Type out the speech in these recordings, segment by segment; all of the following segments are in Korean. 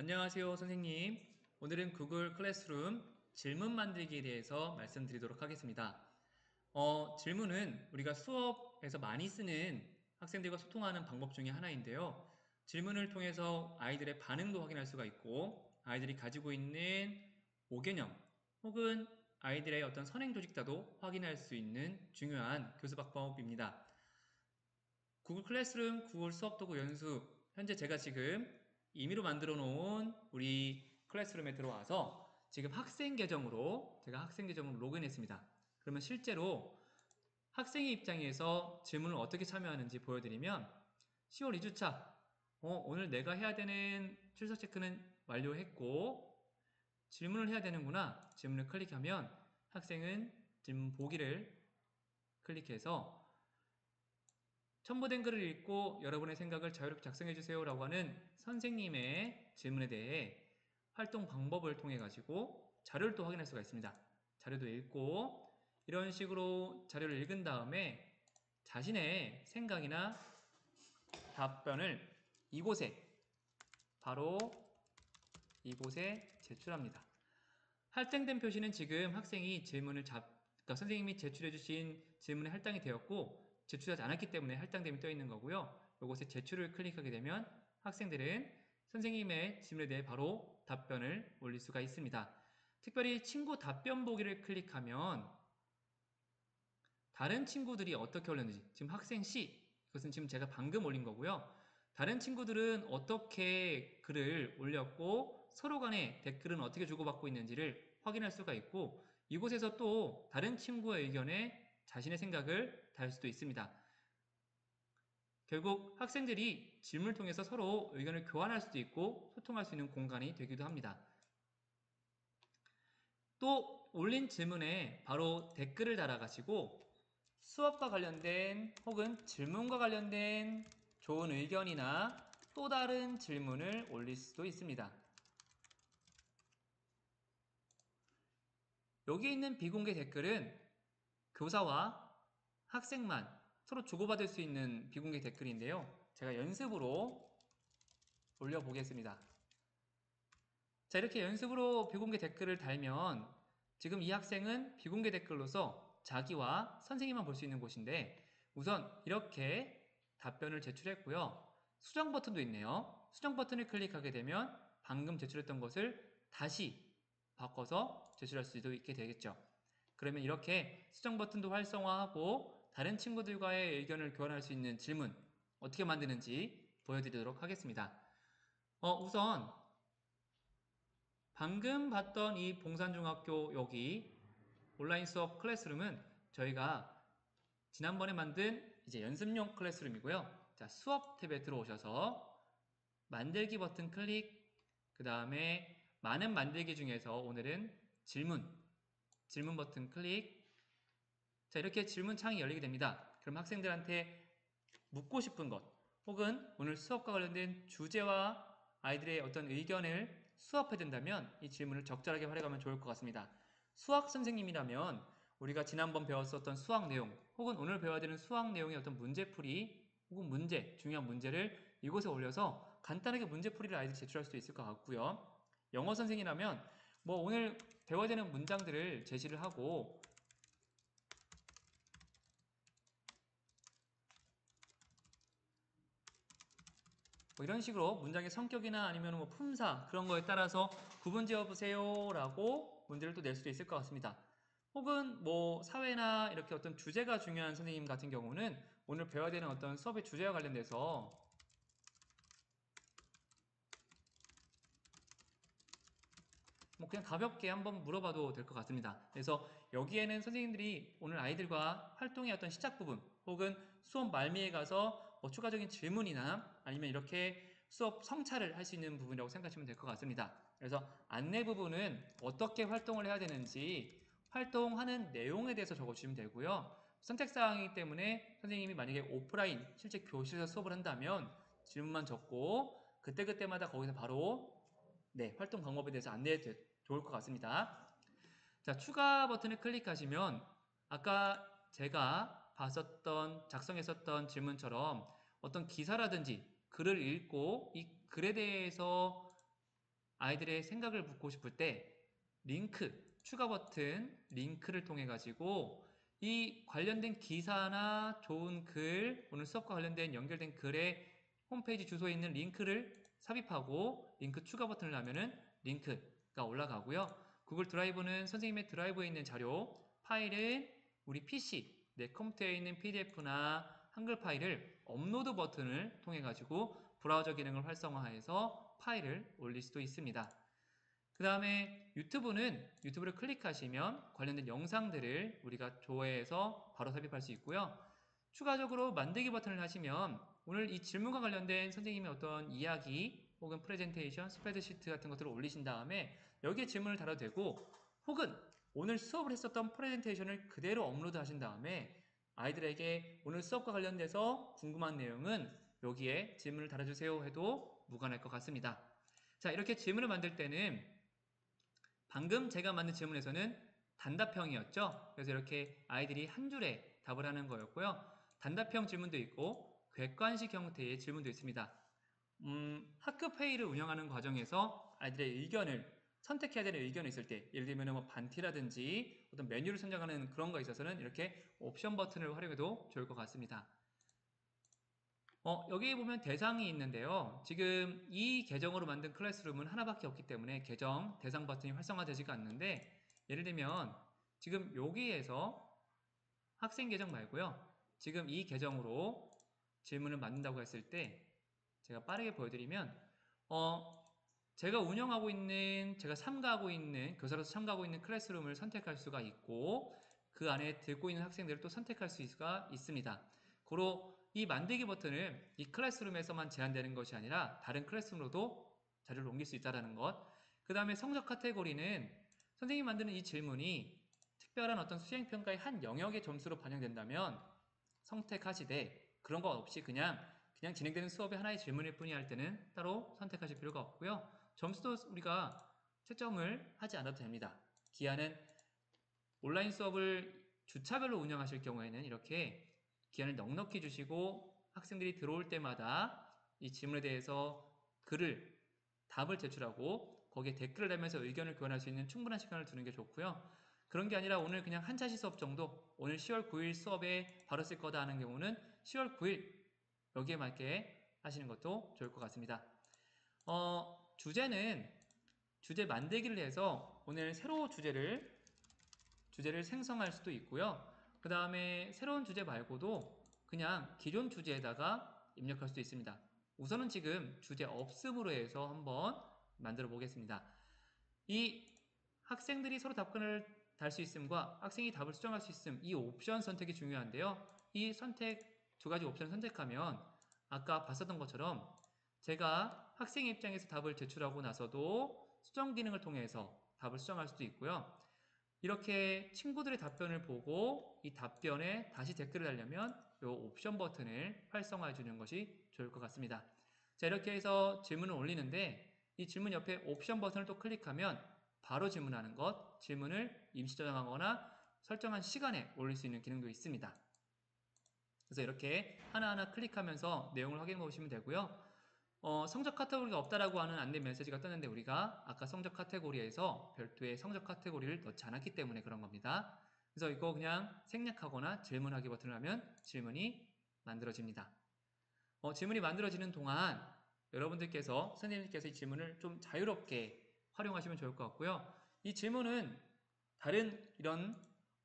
안녕하세요, 선생님. 오늘은 구글 클래스룸 질문 만들기에 대해서 말씀드리도록 하겠습니다. 질문은 우리가 수업에서 많이 쓰는 학생들과 소통하는 방법 중에 하나인데요. 질문을 통해서 아이들의 반응도 확인할 수가 있고, 아이들이 가지고 있는 오개념 혹은 아이들의 어떤 선행 조직자도 확인할 수 있는 중요한 교수방법입니다. 구글 클래스룸, 구글 수업도구 연수. 현재 제가 지금 임의로 만들어 놓은 우리 클래스룸에 들어와서 지금 제가 학생 계정으로 로그인했습니다. 그러면 실제로 학생의 입장에서 질문을 어떻게 참여하는지 보여드리면 10월 2주차 오늘 내가 해야 되는 출석 체크는 완료했고 질문을 해야 되는구나. 질문을 클릭하면 학생은 질문 보기를 클릭해서 첨부된 글을 읽고 여러분의 생각을 자유롭게 작성해주세요 라고 하는 선생님의 질문에 대해 활동 방법을 통해 가지고 자료를 또 확인할 수가 있습니다. 자료도 읽고 이런 식으로 자료를 읽은 다음에 자신의 생각이나 답변을 이곳에 바로 이곳에 제출합니다. 할당된 표시는 지금 학생이 그러니까 선생님이 제출해주신 질문에 할당이 되었고 제출하지 않았기 때문에 할당됨이 떠 있는 거고요. 이곳에 제출을 클릭하게 되면 학생들은 선생님의 질문에 대해 바로 답변을 올릴 수가 있습니다. 특별히 친구 답변 보기를 클릭하면 다른 친구들이 어떻게 올렸는지, 지금 학생 C, 이것은 지금 제가 방금 올린 거고요. 다른 친구들은 어떻게 글을 올렸고 서로 간에 댓글은 어떻게 주고받고 있는지를 확인할 수가 있고 이곳에서 또 다른 친구의 의견에 자신의 생각을 달 수도 있습니다. 결국 학생들이 질문을 통해서 서로 의견을 교환할 수도 있고 소통할 수 있는 공간이 되기도 합니다. 또 올린 질문에 바로 댓글을 달아가지고 수업과 관련된 혹은 질문과 관련된 좋은 의견이나 또 다른 질문을 올릴 수도 있습니다. 여기 있는 비공개 댓글은 교사와 학생만 서로 주고받을 수 있는 비공개 댓글인데요. 제가 연습으로 올려보겠습니다. 자, 이렇게 연습으로 비공개 댓글을 달면 지금 이 학생은 비공개 댓글로서 자기와 선생님만 볼 수 있는 곳인데 우선 이렇게 답변을 제출했고요. 수정 버튼도 있네요. 수정 버튼을 클릭하게 되면 방금 제출했던 것을 다시 바꿔서 제출할 수도 있게 되겠죠. 그러면 이렇게 수정 버튼도 활성화하고 다른 친구들과의 의견을 교환할 수 있는 질문 어떻게 만드는지 보여드리도록 하겠습니다. 우선 방금 봤던 이 봉산중학교 여기 온라인 수업 클래스룸은 저희가 지난번에 만든 이제 연습용 클래스룸이고요. 자, 수업 탭에 들어오셔서 만들기 버튼 클릭, 그 다음에 많은 만들기 중에서 오늘은 질문 버튼 클릭. 자, 이렇게 질문 창이 열리게 됩니다. 그럼 학생들한테 묻고 싶은 것 혹은 오늘 수업과 관련된 주제와 아이들의 어떤 의견을 수업해 된다면 이 질문을 적절하게 활용하면 좋을 것 같습니다. 수학 선생님이라면 우리가 지난번 배웠었던 수학 내용 혹은 오늘 배워야 되는 수학 내용의 어떤 문제풀이 혹은 중요한 문제를 이곳에 올려서 간단하게 문제풀이를 아이들이 제출할 수도 있을 것 같고요. 영어 선생이라면 오늘 배워야 되는 문장들을 제시를 하고 이런 식으로 문장의 성격이나 아니면 품사 그런 거에 따라서 구분 지어보세요 라고 문제를 또 낼 수도 있을 것 같습니다. 혹은 사회나 이렇게 어떤 주제가 중요한 선생님 같은 경우는 오늘 배워야 되는 어떤 수업의 주제와 관련돼서 그냥 가볍게 한번 물어봐도 될 것 같습니다. 그래서 여기에는 선생님들이 오늘 아이들과 활동의 어떤 시작 부분 혹은 수업 말미에 가서 추가적인 질문이나 아니면 이렇게 수업 성찰을 할 수 있는 부분이라고 생각하시면 될 것 같습니다. 그래서 안내 부분은 어떻게 활동을 해야 되는지 활동하는 내용에 대해서 적어주시면 되고요. 선택사항이기 때문에 선생님이 만약에 오프라인 실제 교실에서 수업을 한다면 질문만 적고 그때그때마다 거기서 바로 활동 방법에 대해서 안내해도 좋을 것 같습니다. 자, 추가 버튼을 클릭하시면 아까 제가 작성했었던 질문처럼 어떤 기사라든지 글을 읽고 이 글에 대해서 아이들의 생각을 묻고 싶을 때 링크, 추가 버튼, 링크를 통해 가지고 이 관련된 기사나 좋은 글, 오늘 수업과 관련된 연결된 글에 홈페이지 주소에 있는 링크를 삽입하고 링크 추가 버튼을 하면은 링크가 올라가고요. 구글 드라이브는 선생님의 드라이브에 있는 자료, 파일은 우리 PC, 내 컴퓨터에 있는 PDF나 한글 파일을 업로드 버튼을 통해 가지고 브라우저 기능을 활성화해서 파일을 올릴 수도 있습니다. 그 다음에 유튜브를 클릭하시면 관련된 영상들을 우리가 조회해서 바로 삽입할 수 있고요. 추가적으로 만들기 버튼을 하시면 오늘 이 질문과 관련된 선생님의 어떤 이야기 혹은 프레젠테이션, 스프레드시트 같은 것들을 올리신 다음에 여기에 질문을 달아도 되고 혹은 오늘 수업을 했었던 프레젠테이션을 그대로 업로드 하신 다음에 아이들에게 오늘 수업과 관련돼서 궁금한 내용은 여기에 질문을 달아주세요 해도 무관할 것 같습니다. 자, 이렇게 질문을 만들 때는 방금 제가 만든 질문에서는 단답형이었죠. 그래서 이렇게 아이들이 한 줄에 답을 하는 거였고요. 단답형 질문도 있고 객관식 형태의 질문도 있습니다. 학급 회의를 운영하는 과정에서 아이들의 의견을 선택해야 되는 의견이 있을 때 예를 들면 뭐 반티라든지 어떤 메뉴를 선정하는 그런 거에 있어서는 이렇게 옵션 버튼을 활용해도 좋을 것 같습니다. 여기 보면 대상이 있는데요. 지금 이 계정으로 만든 클래스룸은 하나밖에 없기 때문에 계정, 대상 버튼이 활성화되지가 않는데 예를 들면 지금 여기에서 학생 계정 말고요. 지금 이 계정으로 질문을 만든다고 했을 때 제가 빠르게 보여드리면 제가 운영하고 있는, 제가 참가하고 있는, 교사로서 참가하고 있는 클래스룸을 선택할 수가 있고 그 안에 듣고 있는 학생들을 또 선택할 수가 있습니다. 고로 이 만들기 버튼을 이 클래스룸에서만 제한되는 것이 아니라 다른 클래스룸으로도 자료를 옮길 수 있다는 것. 그 다음에 성적 카테고리는 선생님이 만드는 이 질문이 특별한 어떤 수행평가의 한 영역의 점수로 반영된다면 선택하시되 그런 거 없이 그냥 진행되는 수업의 하나의 질문일 뿐이 할 때는 따로 선택하실 필요가 없고요. 점수도 우리가 채점을 하지 않아도 됩니다. 기한은 온라인 수업을 주차별로 운영하실 경우에는 이렇게 기한을 넉넉히 주시고 학생들이 들어올 때마다 이 질문에 대해서 답을 제출하고 거기에 댓글을 달면서 의견을 교환할 수 있는 충분한 시간을 두는 게 좋고요. 그런 게 아니라 오늘 그냥 한차시 수업 정도, 오늘 10월 9일 수업에 바로 쓸 거다 하는 경우는 10월 9일 여기에 맞게 하시는 것도 좋을 것 같습니다. 주제 만들기를 해서 오늘 새로 주제를 생성할 수도 있고요. 그 다음에 새로운 주제 말고도 그냥 기존 주제에다가 입력할 수도 있습니다. 우선은 지금 주제 없음으로 해서 한번 만들어 보겠습니다. 이 학생들이 서로 답변을 달 수 있음과 학생이 답을 수정할 수 있음, 이 옵션 선택이 중요한데요. 이 두 가지 옵션을 선택하면 아까 봤었던 것처럼 제가 학생의 입장에서 답을 제출하고 나서도 수정 기능을 통해서 답을 수정할 수도 있고요. 이렇게 친구들의 답변을 보고 이 답변에 다시 댓글을 달려면 이 옵션 버튼을 활성화해 주는 것이 좋을 것 같습니다. 자, 이렇게 해서 질문을 올리는데 이 질문 옆에 옵션 버튼을 또 클릭하면 바로 질문하는 것, 질문을 임시 저장하거나 설정한 시간에 올릴 수 있는 기능도 있습니다. 그래서 이렇게 하나하나 클릭하면서 내용을 확인해 보시면 되고요. 성적 카테고리가 없다라고 하는 안내 메시지가 떴는데 우리가 아까 성적 카테고리에서 별도의 성적 카테고리를 넣지 않았기 때문에 그런 겁니다. 그래서 이거 그냥 생략하거나 질문하기 버튼을 하면 질문이 만들어집니다. 질문이 만들어지는 동안 여러분들께서, 선생님께서 이 질문을 좀 자유롭게 활용하시면 좋을 것 같고요. 이 질문은 다른 이런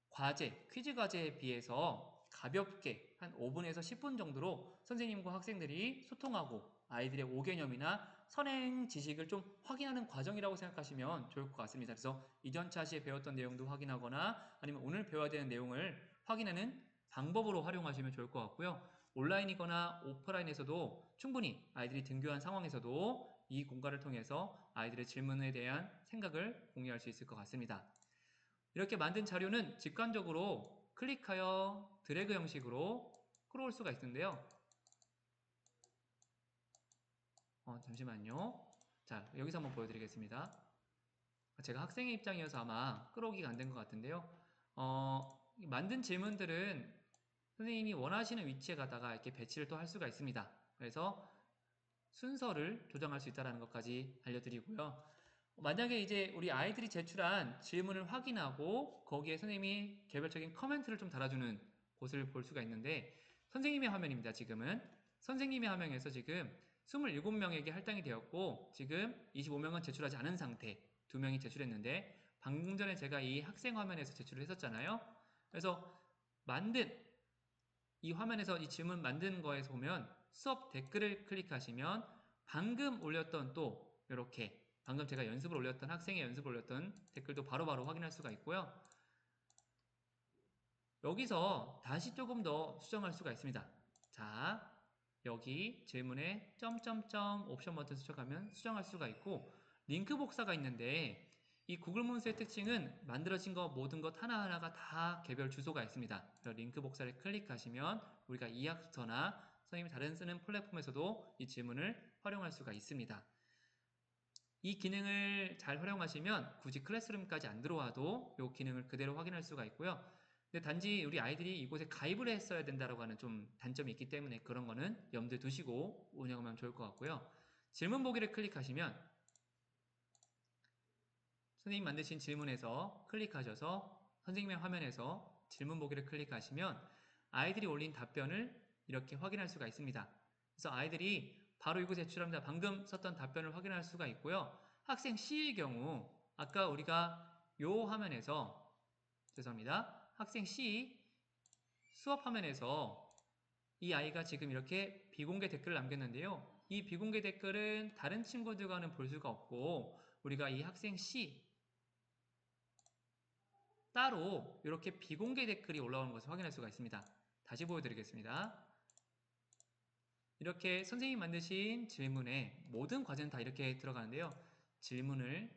과제, 퀴즈 과제에 비해서 가볍게 한 5분에서 10분 정도로 선생님과 학생들이 소통하고 아이들의 5개념이나 선행 지식을 좀 확인하는 과정이라고 생각하시면 좋을 것 같습니다. 그래서 이전 차시에 배웠던 내용도 확인하거나 아니면 오늘 배워야 되는 내용을 확인하는 방법으로 활용하시면 좋을 것 같고요. 온라인이거나 오프라인에서도 충분히 아이들이 등교한 상황에서도 이 공간을 통해서 아이들의 질문에 대한 생각을 공유할 수 있을 것 같습니다. 이렇게 만든 자료는 직관적으로 클릭하여 드래그 형식으로 끌어올 수가 있는데요. 잠시만요. 자, 여기서 한번 보여드리겠습니다. 제가 학생의 입장이어서 아마 끌어오기가 안 된 것 같은데요. 만든 질문들은 선생님이 원하시는 위치에 가다가 이렇게 배치를 또 할 수가 있습니다. 그래서 순서를 조정할 수 있다는 것까지 알려드리고요. 만약에 이제 우리 아이들이 제출한 질문을 확인하고 거기에 선생님이 개별적인 커멘트를 좀 달아주는 곳을 볼 수가 있는데 선생님의 화면입니다. 지금은 선생님의 화면에서 지금 27명에게 할당이 되었고 지금 25명은 제출하지 않은 상태 2명이 제출했는데 방금 전에 제가 이 학생 화면에서 제출을 했었잖아요. 그래서 만든 이 화면에서 이 질문 만든 거에서 보면 수업 댓글을 클릭하시면 방금 올렸던 또 이렇게 방금 제가 연습을 올렸던 학생의 연습을 올렸던 댓글도 바로바로 확인할 수가 있고요. 여기서 다시 조금 더 수정할 수가 있습니다. 자, 여기 질문에 점점점 옵션 버튼 수정하면 수정할 수가 있고 링크 복사가 있는데 이 구글 문서의 특징은 만들어진 것 모든 것 하나하나가 다 개별 주소가 있습니다. 링크 복사를 클릭하시면 우리가 이학수터나 선생님이 다른 쓰는 플랫폼에서도 이 질문을 활용할 수가 있습니다. 이 기능을 잘 활용하시면 굳이 클래스룸까지 안 들어와도 이 기능을 그대로 확인할 수가 있고요. 근데 단지 우리 아이들이 이곳에 가입을 했어야 된다고 하는 좀 단점이 있기 때문에 그런 거는 염두에 두시고 운영하면 좋을 것 같고요. 질문 보기를 클릭하시면 선생님 만드신 질문에서 클릭하셔서 선생님의 화면에서 질문 보기를 클릭하시면 아이들이 올린 답변을 이렇게 확인할 수가 있습니다. 그래서 아이들이 바로 이곳에 제출합니다. 방금 썼던 답변을 확인할 수가 있고요. 학생 C의 경우 아까 우리가 요 화면에서 죄송합니다. 학생 C 수업 화면에서 이 아이가 지금 이렇게 비공개 댓글을 남겼는데요. 이 비공개 댓글은 다른 친구들과는 볼 수가 없고 우리가 이 학생 C 따로 이렇게 비공개 댓글이 올라오는 것을 확인할 수가 있습니다. 다시 보여드리겠습니다. 이렇게 선생님이 만드신 질문에 모든 과제는 다 이렇게 들어가는데요. 질문을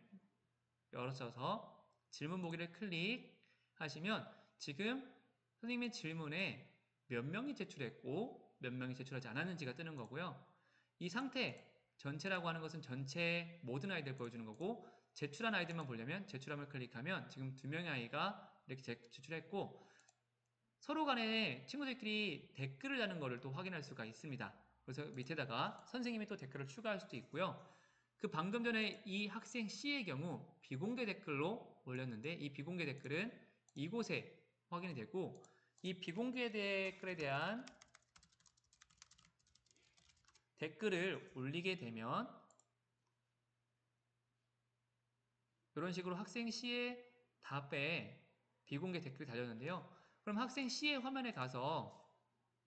열어서 질문 보기를 클릭하시면 지금 선생님의 질문에 몇 명이 제출했고 몇 명이 제출하지 않았는지가 뜨는 거고요. 이 상태 전체라고 하는 것은 전체 모든 아이들 보여주는 거고 제출한 아이들만 보려면 제출함을 클릭하면 지금 2명의 아이가 이렇게 제출했고 서로 간에 친구들끼리 댓글을 다는 것을 또 확인할 수가 있습니다. 그래서 밑에다가 선생님이 또 댓글을 추가할 수도 있고요. 그 방금 전에 이 학생 C의 경우 비공개 댓글로 올렸는데 이 비공개 댓글은 이곳에 확인이 되고 이 비공개 댓글에 대한 댓글을 올리게 되면 이런 식으로 학생 C의 답에 비공개 댓글이 달렸는데요. 그럼 학생 C의 화면에 가서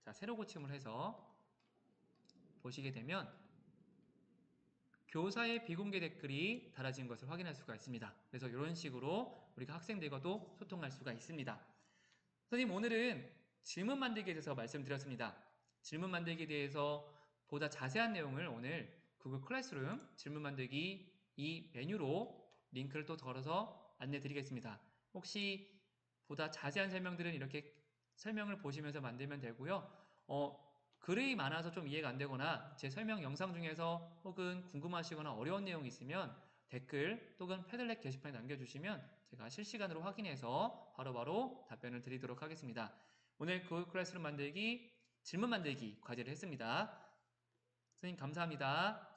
자, 새로 고침을 해서 보시게 되면 교사의 비공개 댓글이 달아진 것을 확인할 수가 있습니다. 그래서 이런 식으로 우리가 학생들과도 소통할 수가 있습니다. 선생님 오늘은 질문 만들기에 대해서 말씀드렸습니다. 질문 만들기에 대해서 보다 자세한 내용을 오늘 구글 클래스룸 질문 만들기 이 메뉴로 링크를 또 걸어서 안내 드리겠습니다. 혹시 보다 자세한 설명들은 이렇게 설명을 보시면서 만들면 되고요. 글이 많아서 좀 이해가 안 되거나 제 설명 영상 중에서 혹은 궁금하시거나 어려운 내용이 있으면 댓글 또는 패들렛 게시판에 남겨주시면 제가 실시간으로 확인해서 바로바로 답변을 드리도록 하겠습니다. 오늘 구글 클래스룸 만들기 질문 만들기 과제를 했습니다. 선생님 감사합니다.